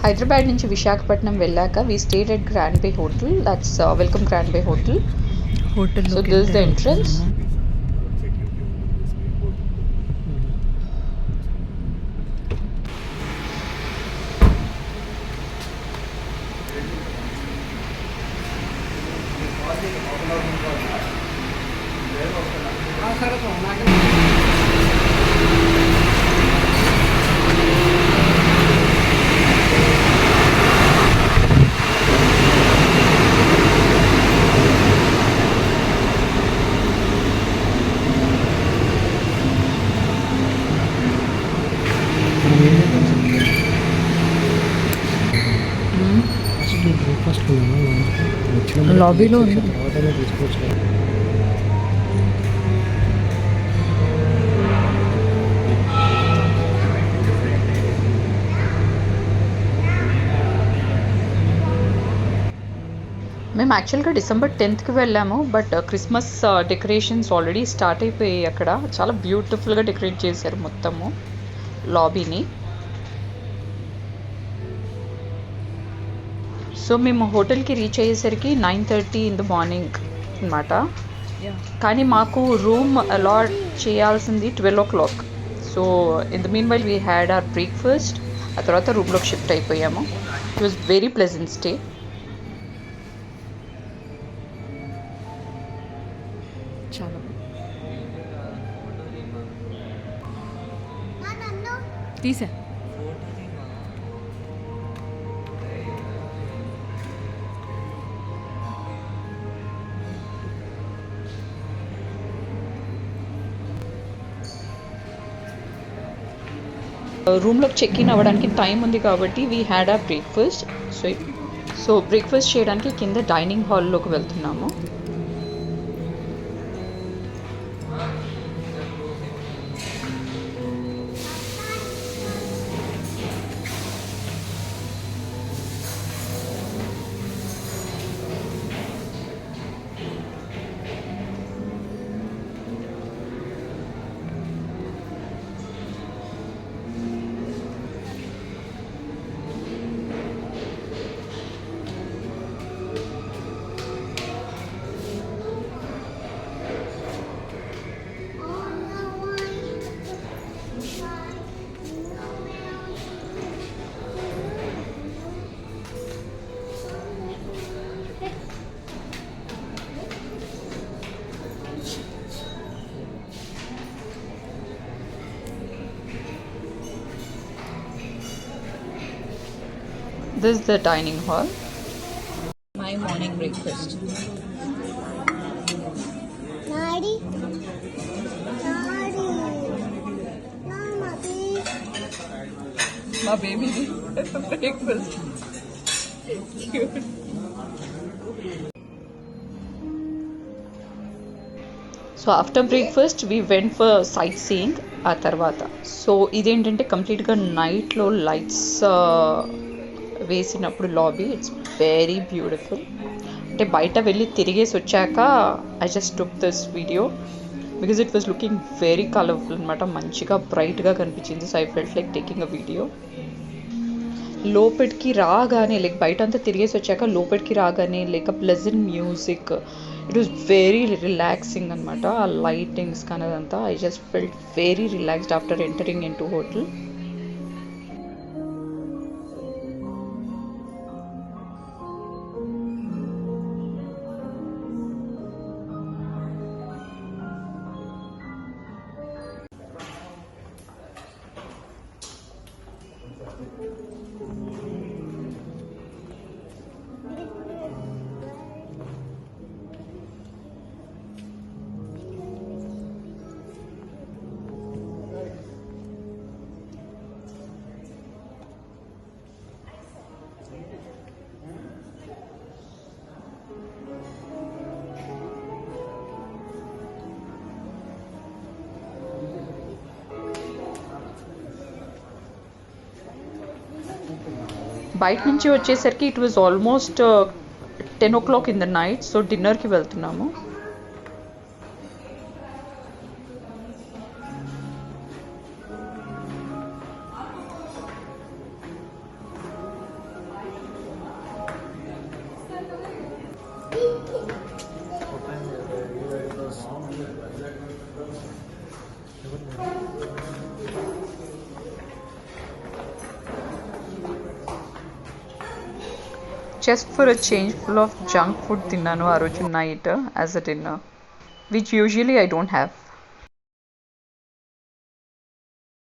హైదరాబాద్ నుంచి విశాఖపట్నం వెళ్ళాక we stayed at Grand Bay Hotel. That's welcome Grand Bay Hotel. So this is the entrance. లాబీలో ఉంది. మేము యాక్చువల్గా డిసెంబర్ 10th వెళ్ళాము, but Christmas decorations already start అయిపోయాయి. అక్కడ చాలా బ్యూటిఫుల్గా డెకరేట్ చేశారు మొత్తము లాబీని. సో మేము హోటల్కి రీచ్ అయ్యేసరికి 9:30 in the morning అనమాట. కానీ మాకు రూమ్ అలాట్ చేయాల్సింది 12 o'clock. So in the mean while we had our breakfast. ఆ తర్వాత రూమ్లోకి షిఫ్ట్ అయిపోయాము. It was very pleasant stay. చాలా తీసా. రూమ్లోకి చెక్ ఇన్ అవ్వడానికి టైం ఉంది కాబట్టి వీ హ్యాడ్ ఆ బ్రేక్ఫాస్ట్. సో బ్రేక్ఫాస్ట్ చేయడానికి కింద డైనింగ్ హాల్లోకి వెళ్తున్నాము. This is the dining hall. My morning breakfast. Daddy. My baby breakfast. Cute. So after breakfast we went for sight seeing. ఆ తర్వాత సో ఇదేంటంటే కంప్లీట్గా నైట్లో లైట్స్ వేసినప్పుడు లాబీ ఇట్స్ వెరీ బ్యూటిఫుల్. అంటే బయట వెళ్ళి తిరిగేసి వచ్చాక I just took this video because it was looking very colourful అనమాట. మంచిగా బ్రైట్గా కనిపించింది. So I felt like taking a video. లోపలికి రాగానే లైక్ బయట అంతా తిరిగేసి వచ్చాక లోపలికి రాగానే like a pleasant music. It was very relaxing అనమాట. ఆ లైటింగ్స్ కానీ అదంతా I just felt very relaxed after entering in to hotel. బయట నుంచి వచ్చేసరికి it was almost 10 o'clock in the night. So డిన్నర్కి వెళ్తున్నాము. Just for a change full of junk food తిన్నాను ఆ రోజు night as a dinner, which usually I don't have.